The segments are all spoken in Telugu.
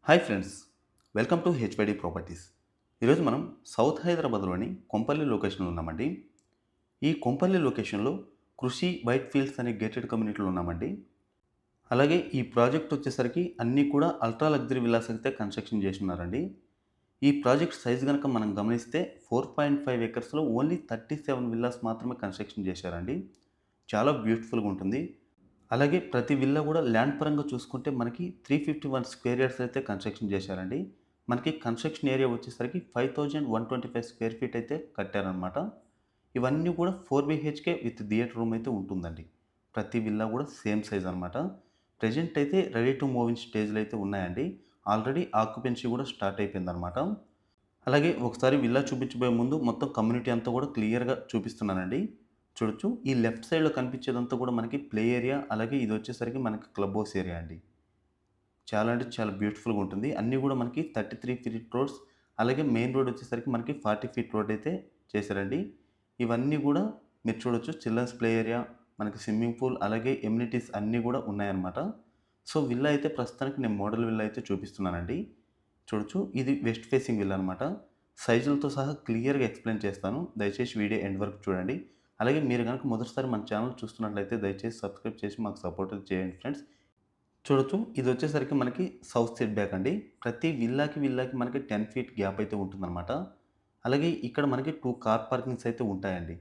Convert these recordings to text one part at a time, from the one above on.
Hi friends, welcome to HYD properties. ఈరోజు మనం సౌత్ హైదరాబాద్లోని కొంపల్లి లొకేషన్లో ఉన్నామండి. ఈ కొంపల్లి లొకేషన్లో కృషి వైట్ ఫీల్డ్స్ అనే గేటెడ్ కమ్యూనిటీలో ఉన్నామండి. అలాగే ఈ ప్రాజెక్ట్ వచ్చేసరికి అన్నీ కూడా అల్ట్రా లగ్జరీ విల్లాస్ అయితే కన్స్ట్రక్షన్ చేస్తున్నారండి. ఈ ప్రాజెక్ట్ సైజ్ కనుక మనం గమనిస్తే 4.5 ఎకర్స్లో ఓన్లీ 37 విల్లాస్ మాత్రమే కన్స్ట్రక్షన్ చేశారండి. చాలా బ్యూటిఫుల్గా ఉంటుంది. అలాగే ప్రతి విల్లా కూడా ల్యాండ్ పరంగా చూసుకుంటే మనకి 351 స్క్వేర్ యార్డ్స్ అయితే కన్స్ట్రక్షన్ చేశారండి. మనకి కన్స్ట్రక్షన్ ఏరియా వచ్చేసరికి 5125 స్క్వేర్ ఫీట్ అయితే కట్టారనమాట. ఇవన్నీ కూడా 4 బీహెచ్కే విత్ థియేటర్ రూమ్ అయితే ఉంటుందండి. ప్రతి విల్లా కూడా సేమ్ సైజ్ అనమాట. ప్రెజెంట్ అయితే రెడీ టు మూవ్ ఇన్ స్టేజ్లో అయితే ఉన్నాయండి. ఆల్రెడీ ఆక్యుపెన్సీ కూడా స్టార్ట్ అయిపోయిందనమాట. అలాగే ఒకసారి విల్లా చూపించబోయే ముందు మొత్తం కమ్యూనిటీ అంతా కూడా క్లియర్‌గా చూపిస్తున్నానండి. చూడొచ్చు. ఈ లెఫ్ట్ సైడ్‌లో కనిపించేదంతా కూడా మనకి ప్లే ఏరియా, అలాగే ఇది వచ్చేసరికి మనకి క్లబ్ హౌస్ ఏరియా అండి. చాలా అంటే చాలా బ్యూటిఫుల్‌గా ఉంటుంది. అన్నీ కూడా మనకి 33 ఫీట్ రోడ్స్, అలాగే మెయిన్ రోడ్ వచ్చేసరికి మనకి 40 ఫీట్ రోడ్ అయితే చేశారండి. ఇవన్నీ కూడా మీరు చూడొచ్చు. చిల్డ్రన్స్ ప్లే ఏరియా, మనకి స్విమ్మింగ్ పూల్, అలాగే ఎమ్యూనిటీస్ అన్నీ కూడా ఉన్నాయన్నమాట. సో, విల్లా అయితే ప్రస్తుతానికి నేను మోడల్ విల్లా అయితే చూపిస్తున్నానండి. చూడొచ్చు. ఇది వెస్ట్ ఫేసింగ్ విల్లా అనమాట. సైజులతో సహా క్లియర్‌గా ఎక్స్‌ప్లెయిన్ చేస్తాను. దయచేసి వీడియో ఎండ్ వరకు చూడండి. అలాగే మీరు గనుక మొదటిసారి మన ఛానల్ చూస్తున్నట్లయితే దయచేసి సబ్స్క్రైబ్ చేసి మాకు సపోర్ట్ చేయండి ఫ్రెండ్స్. చూడొచ్చు. ఇది వచ్చేసరికి మనకి సౌత్ సెట్ బ్యాక్ అండి. ప్రతి విల్లాకి మనకి 10 ఫీట్ గ్యాప్ అయితే ఉంటుందన్నమాట. అలాగే ఇక్కడ మనకి 2 కార్ పార్కింగ్స్ అయితే ఉంటాయండి.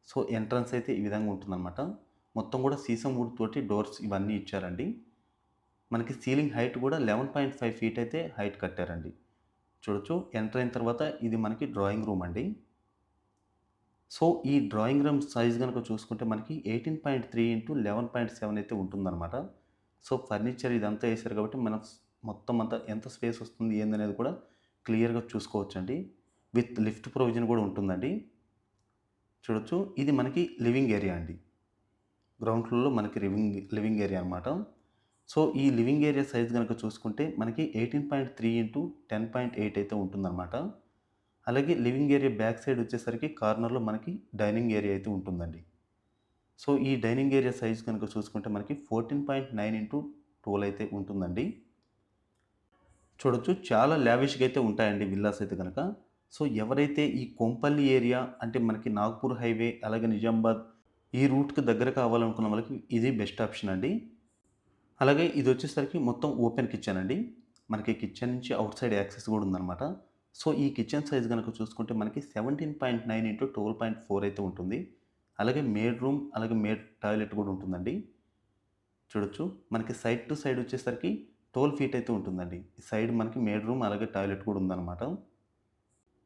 సో, ఎంట్రన్స్ అయితే ఈ విధంగా ఉంటుందన్నమాట. మొత్తం కూడా సీసం వుడ్ తోటి డోర్స్ ఇవన్నీ ఇచ్చారండి. మనకి సీలింగ్ హైట్ కూడా 11.5 ఫీట్ అయితే హైట్ కట్టారండి. చూడొచ్చు. ఎంటర్ అయిన తర్వాత ఇది మనకి డ్రాయింగ్ రూమ్ అండి. సో, ఈ డ్రాయింగ్ రూమ్ సైజ్ గనుక చూసుకుంటే మనకి 18.3 ఇంటూ 11.7 అయితే ఉంటుందన్నమాట. సో, ఫర్నిచర్ ఇదంతా ఏసారు కాబట్టి మనం మొత్తం అంతా ఎంత స్పేస్ వస్తుంది ఏందనేది కూడా క్లియర్‌గా చూసుకోవచ్చండి. విత్ లిఫ్ట్ ప్రొవిజన్ కూడా ఉంటుందండి. చూడొచ్చు. ఇది మనకి లివింగ్ ఏరియా అండి. గ్రౌండ్ ఫ్లోర్‌లో మనకి లివింగ్ ఏరియా అనమాట. సో, ఈ లివింగ్ ఏరియా సైజ్ గనుక చూసుకుంటే మనకి 18.3 ఇంటూ 10.8 అయితే ఉంటుందన్నమాట. అలాగే లివింగ్ ఏరియా బ్యాక్ సైడ్ వచ్చేసరికి కార్నర్‌లో మనకి డైనింగ్ ఏరియా అయితే ఉంటుందండి. సో, ఈ డైనింగ్ ఏరియా సైజ్ కనుక చూసుకుంటే మనకి 14.9 ఇంటూ 12 అయితే ఉంటుందండి. చూడొచ్చు. చాలా లావిష్‌గా అయితే ఉంటాయండి విల్లాస్ అయితే గనక. సో, ఎవరైతే ఈ కొంపల్లి ఏరియా అంటే మనకి నాగ్‌పూర్ హైవే, అలాగే నిజామాబాద్ ఈ రూట్‌కి దగ్గర కావాలనుకున్న వాళ్ళకి ఇది బెస్ట్ ఆప్షన్ అండి. అలాగే ఇదొచ్చేసరికి మొత్తం ఓపెన్ కిచెన్ అండి. మనకి కిచెన్ నుంచి ఔట్ సైడ్ యాక్సెస్ గూడా ఉందనమాట. సో, ఈ కిచెన్ సైజ్ గనక చూసుకుంటే మనకి 17.9 ఇంటూ 12.4 అయితే ఉంటుంది. అలాగే మేడ్ రూమ్, అలాగే మేడ్ టాయిలెట్ గూడా ఉంటుందండి. చూడొచ్చు. మనకి సైడ్ టు సైడ్ వచ్చేసరికి 12 ఫీట్ అయితే ఉంటుందండి. సైడ్ మనకి మేడ్ రూమ్, అలాగే టాయిలెట్ కూడా ఉందనమాట.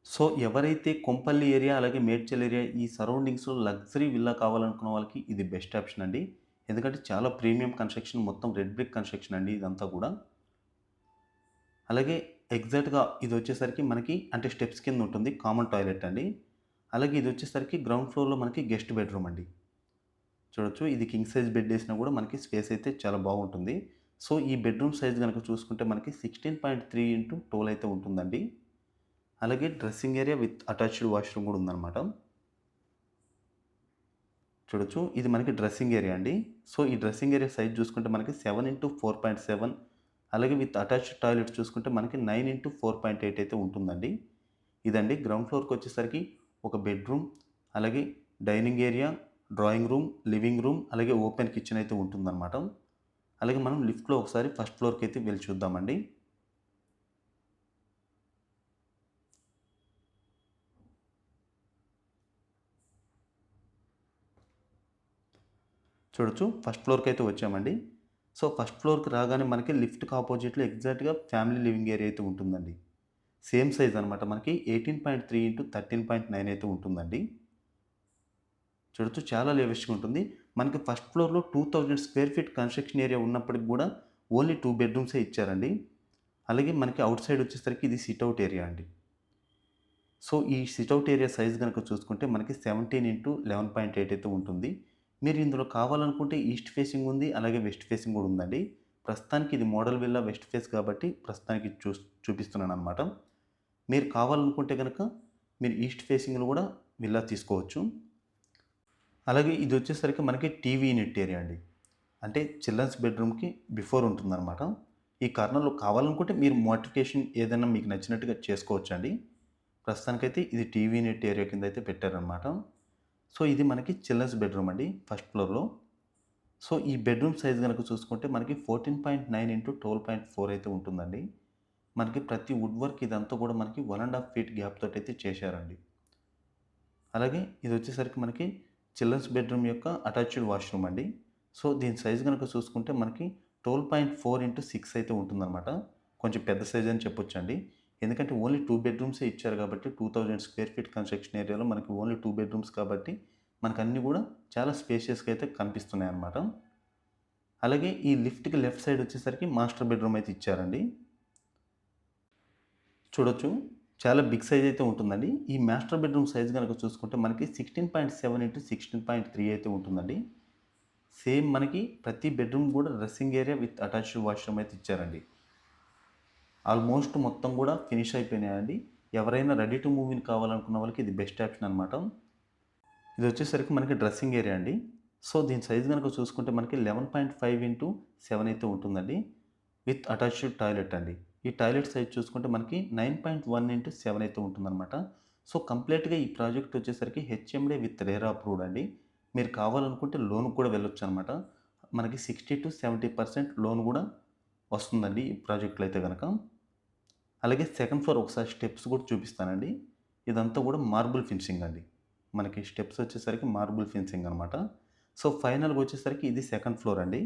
సో, ఎవరైతే కొంపల్లి ఏరియా, అలాగే మేడ్చల్ ఏరియా ఈ సరౌండింగ్స్‌లో లగ్జరీ విల్లా కావాలనుకున్న వాళ్ళకి ఇది బెస్ట్ ఆప్షన్ అండి. ఎందుకంటే చాలా ప్రీమియం కన్‌స్ట్రక్షన్, మొత్తం రెడ్ బ్రిక్ కన్‌స్ట్రక్షన్ అండి ఇదంతా కూడా. అలాగే ఎగ్జాక్ట్‌గా ఇదొచ్చేసరికి మనకి అంటే స్టెప్స్ కింద ఉంటుంది. కామన్ టాయిలెట్ అండి. అలాగే ఇదొచ్చేసరికి గ్రౌండ్ ఫ్లోర్‌లో మనకి గెస్ట్ బెడ్‌రూమ్ అండి. చూడొచ్చు. ఇది కింగ్ సైజ్ బెడ్ ఏసినా కూడా మనకి స్పేస్ అయితే చాలా బాగుంటుంది. సో, ఈ బెడ్‌రూమ్ సైజ్ గనుక చూసుకుంటే మనకి 16.3 ఇంటూ 12 అయితే ఉంటుందండి. అలాగే dressing area with attached washroom కూడా ఉందన్నమాట. చూడొచ్చు. ఇది మనకి డ్రెస్సింగ్ ఏరియా అండి. సో, ఈ డ్రెస్సింగ్ ఏరియా సైజ్ చూసుకుంటే మనకి 7 ఇంటూ 4.7, అలాగే విత్ అటాచ్డ్ టాయిలెట్ చూసుకుంటే మనకి 9 ఇంటూ 4.8 అయితే ఉంటుందండి. ఇదండి గ్రౌండ్ ఫ్లోర్‌కొచ్చేసరికి ఒక బెడ్‌రూమ్, అలాగే dining area, drawing room, living room, అలాగే ఓపెన్ కిచెన్ అయితే ఉంటుందన్నమాట. అలాగే మనం లిఫ్ట్‌లో ఒకసారి ఫస్ట్ ఫ్లోర్‌కైతే వెళ్లి చూద్దామండి. చూడొచ్చు. ఫస్ట్ ఫ్లోర్‌కైతే వచ్చామండి. సో, ఫస్ట్ ఫ్లోర్‌కి రాగానే మనకి లిఫ్ట్‌కి అపోజిట్‌లో ఎగ్జాక్ట్‌గా ఫ్యామిలీ లివింగ్ ఏరియా అయితే ఉంటుందండి. సేమ్ సైజ్ అనమాట. మనకి 18.3 ఇంటూ 13.9 అయితే ఉంటుందండి. చూడొచ్చు. చాలా లేవిష్‌గా ఉంటుంది. మనకి ఫస్ట్ ఫ్లోర్‌లో 2000 స్క్వేర్ ఫీట్ కన్స్ట్రక్షన్ ఏరియా ఉన్నప్పటికి గూడా ఓన్లీ 2 బెడ్‌రూమ్సే ఇచ్చారండి. అలాగే మనకి ఔట్ సైడ్ వచ్చేసరికి ఇది సిట్ ఔట్ ఏరియా అండి. సో, ఈ సిట్ ఔట్ ఏరియా సైజ్ గనుక చూసుకుంటే మనకి 17 ఇంటూ 11.8 అయితే ఉంటుంది. మీరు ఇందులో కావాలనుకుంటే ఈస్ట్ ఫేసింగ్ ఉంది. అలాగే వెస్ట్ ఫేసింగ్ గూడా ఉందండి. ప్రస్తుతానికి ఇది మోడల్ విల్లా వెస్ట్ ఫేస్ కాబట్టి ప్రస్తుతానికి చూపిస్తున్నాననమాట. మీరు కావాలనుకుంటే గనక మీరు ఈస్ట్ ఫేసింగ్‌లో గూడా విల్లా తీసుకోవచ్చు. అలాగే ఇదొచ్చేసరికి మనకి టీవీ యూనిట్ ఏరియా అండి. అంటే చిల్డ్రన్స్ బెడ్‌రూమ్‌కి బిఫోర్ ఉంటుందనమాట. ఈ కార్నర్‌లో కావాలనుకుంటే మీరు మోడిఫికేషన్ ఏదైనా మీకు నచ్చినట్టుగా చేసుకోవచ్చండి. ప్రస్తుతానికైతే ఇది టీవీ యూనిట్ ఏరియా కింద అయితే పెట్టారనమాట. సో, ఇది మనకి చిల్డ్రన్స్ బెడ్‌రూమ్ అండి ఫస్ట్ ఫ్లోర్‌లో. సో, ఈ బెడ్‌రూమ్ సైజ్ గనక చూసుకుంటే మనకి 14.9 ఇంటూ 12.4 అయితే ఉంటుందండి. మనకి ప్రతి వుడ్ వర్క్ ఇదంతా కూడా మనకి 1 ½ ఫీట్ గ్యాప్ తోటైతే చేశారండి. అలాగే ఇదొచ్చేసరికి మనకి చిల్డ్రన్స్ బెడ్‌రూమ్ యొక్క అటాచ్డ్ వాష్‌రూమ్ అండి. సో, దీని సైజ్ గనక చూసుకుంటే మనకి 12.4 ఇంటూ 6 అయితే ఉంటుందనమాట. కొంచెం పెద్ద సైజ్ అని చెప్పొచ్చండి. ఎందుకంటే ఓన్లీ 2 బెడ్‌రూమ్సే ఇచ్చారు కాబట్టి 2000 స్క్వేర్ ఫీట్ కన్‌స్ట్రక్షన్ ఏరియాలో మనకి ఓన్లీ 2 బెడ్‌రూమ్స్ కాబట్టి మనకన్నీ గూడా చాలా స్పేషియస్‌గా అయితే కనిపిస్తున్నాయన్నమాట. అలాగే ఈ లిఫ్ట్‌కి లెఫ్ట్ సైడ్ వచ్చేసరికి మాస్టర్ బెడ్‌రూమ్ అయితే ఇచ్చారండి. చూడొచ్చు. చాలా బిగ్ సైజ్ అయితే ఉంటుందండి. ఈ మాస్టర్ బెడ్‌రూమ్ సైజ్ గనక చూసుకుంటే మనకి 16.7 ఇంటూ 16.3 అయితే ఉంటుందండి. సేమ్ మనకి ప్రతి బెడ్‌రూమ్ గూడా dressing area with attached washroom అయితే ఇచ్చారండి. ఆల్మోస్ట్ మొత్తం గూడా ఫినిష్ అయిపోయినాయండి. ఎవరైనా రెడీ టు మూవ్ ఇన్ కావాలనుకున్న వాళ్ళకి ఇది బెస్ట్ ఆప్షన్ అనమాట. ఇదొచ్చేసరికి మనకి డ్రెస్సింగ్ ఏరియా అండి. సో, దీని సైజ్ గనక చూసుకుంటే మనకి 11.5 ఇంటూ 7 అయితే ఉంటుందండి. విత్ అటాచ్డ్ టాయిలెట్ అండి. ఈ టాయిలెట్ సైజ్ చూసుకుంటే మనకి 9.1 ఇంటూ 7 అయితే ఉంటుందనమాట. సో, కంప్లీట్‌గా ఈ ప్రాజెక్ట్ వచ్చేసరికి హెచ్ఎండే విత్ రెరా అప్రూవ్డ్ అండి. మీరు కావాలనుకుంటే లోన్‌కి కూడా వెళ్ళొచ్చనమాట. మనకి 60-70% లోన్ గూడా వస్తుందండి ఈ ప్రాజెక్ట్‌లో అయితే గనక. అలాగే సెకండ్ ఫ్లోర్ ఒకసారి స్టెప్స్ కూడా చూపిస్తానండి. ఇదంతా కూడా మార్బుల్ ఫినిషింగ్ అండి. మనకి స్టెప్స్ వచ్చేసరికి మార్బుల్ ఫినిషింగ్ అనమాట. సో, ఫైనల్‌గా వచ్చేసరికి ఇది సెకండ్ ఫ్లోర్ అండి.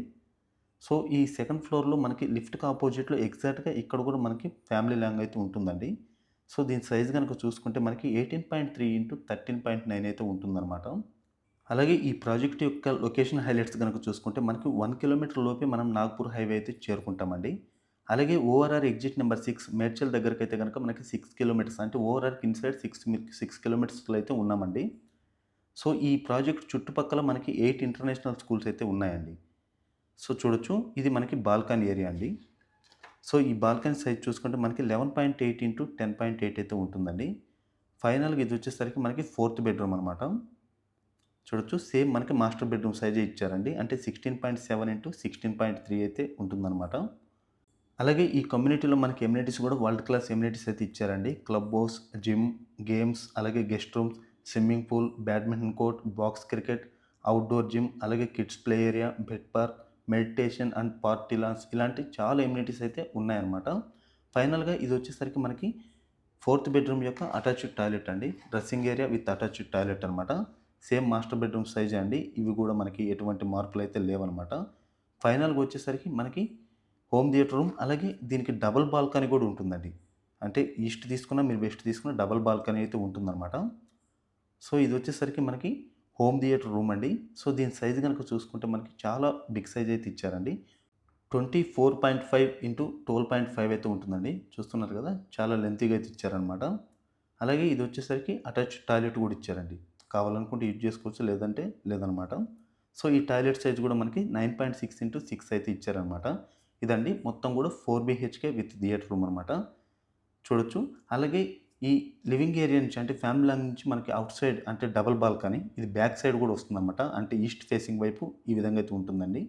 సో, ఈ సెకండ్ ఫ్లోర్‌లో మనకి లిఫ్ట్‌కి అపోజిట్‌లో ఎగ్జాక్ట్‌గా ఇక్కడ కూడా మనకి ఫ్యామిలీ లాంగ్ అయితే ఉంటుందండి. సో, దీని సైజ్ గనుక చూసుకుంటే మనకి 18.3 ఇంటూ 13.9 అయితే ఉంటుందనమాట. అలాగే ఈ ప్రాజెక్ట్ యొక్క లొకేషన్ హైలైట్స్ గనుక చూసుకుంటే మనకి 1 కిలోమీటర్ లోపే మనం నాగ్‌పూర్ హైవే అయితే చేరుకుంటామండి. అలాగే ఓఆర్ఆర్ ఎగ్జిట్ నంబర్ 6 మేడ్చల్ దగ్గరకైతే గనక మనకి 6 కిలోమీటర్స్ అంటే ఓఆర్ఆర్‌కి ఇన్‌సైడ్ 6 కిలోమీటర్స్‌లో అయితే ఉన్నామండి. సో, ఈ ప్రాజెక్ట్ చుట్టుపక్కల మనకి 8 ఇంటర్నేషనల్ స్కూల్స్ అయితే ఉన్నాయండి. సో, చూడొచ్చు ఇది మనకి బాల్కనీ ఏరియా అండి. సో, ఈ బాల్కనీ సైజ్ చూసుకుంటే మనకి 11.8 ఇంటూ 10.8 అయితే ఉంటుందండి. ఫైనల్‌గా ఇదొచ్చేసరికి మనకి ఫోర్త్ బెడ్‌రూమ్ అనమాట. చూడొచ్చు సేమ్ మనకి మాస్టర్ బెడ్‌రూమ్ సైజే ఇచ్చారండి. అంటే 16.7 ఇంటూ 16.3 అయితే ఉంటుందనమాట. అలాగే ఈ కమ్యూనిటీలో మనకి ఎమ్యూనిటీస్ కూడా వరల్డ్ క్లాస్ ఎమ్యూనిటీస్ అయితే ఇచ్చారండి. క్లబ్ హౌస్, జిమ్, గేమ్స్, అలాగే guest rooms, swimming pool, badminton court, box cricket, outdoor gym, అలాగే kids play area, bed park, meditation and party lawns ఇలాంటి చాలా ఎమ్యూనిటీస్ అయితే ఉన్నాయన్నమాట. ఫైనల్‌గా ఇదొచ్చేసరికి మనకి ఫోర్త్ బెడ్‌రూమ్ యొక్క అటాచ్డ్ టాయిలెట్ అండి. Dressing area with attached toilet అనమాట. సేమ్ మాస్టర్ బెడ్‌రూమ్ సైజే అండి. ఇవి కూడా మనకి ఎటువంటి మార్పులైతే లేవనమాట. ఫైనల్‌గా వచ్చేసరికి మనకి హోమ్ థియేటర్ రూమ్ అలాగే దీనికి డబుల్ బాల్కనీ కూడా ఉంటుందండి. అంటే ఈస్ట్ తీసుకున్న మీరు వెస్ట్ తీసుకున్న డబుల్ బాల్కనీ అయితే ఉంటుందనమాట. సో, ఇదొచ్చేసరికి మనకి హోమ్ థియేటర్ రూమ్ అండి. సో, దీని సైజ్ గనుక చూసుకుంటే మనకి చాలా బిగ్ సైజ్ అయితే ఇచ్చారండి. 24.5 ఇంటూ 12.5 అయితే ఉంటుందండి. చూస్తున్నారు కదా! చాలా లెంతీగా అయితే ఇచ్చారనమాట. అలాగే ఇదొచ్చేసరికి అటాచ్డ్ టాయిలెట్ కూడా ఇచ్చారండి. కావాలనుకుంటే యూజ్ చేసుకోవచ్చు లేదంటే లేదనమాట. సో, ఈ టాయిలెట్ సైజ్ కూడా మనకి 9.6 ఇంటూ 6 అయితే ఇచ్చారనమాట. ఇదండి మొత్తం కూడా 4 బీహెచ్‌కే విత్ థియేటర్ రూమ్ అనమాట. చూడొచ్చు. అలాగే ఈ లివింగ్ ఏరియా నుంచి అంటే ఫ్యామిలీ లాంగ్ నుంచి మనకి ఔట్ సైడ్ అంటే డబుల్ బాల్కనీ ఇది బ్యాక్ సైడ్ కూడా వస్తుందనమాట. అంటే ఈస్ట్ ఫేసింగ్ వైపు ఈ విధంగా అయితే ఉంటుందండి.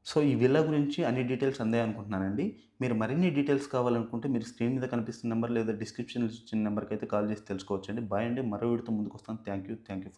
సో, ఈ విల్లా గురించి అన్ని డీటెయిల్స్ అందాయి అనుకుంటున్నానండి. మీరు మరిన్ని డీటెయిల్స్ కావాలనుకుంటే మీరు స్క్రీన్ మీద కనిపిస్తున్న నంబర్ లేదా డిస్క్రిప్షన్‌లో ఇచ్చిన నంబర్‌కైతే కాల్ చేసి తెలుసుకోవచ్చండి. బాయ్ అండి. మరో వీడియోతో ముందుకొస్తాను. Thank you for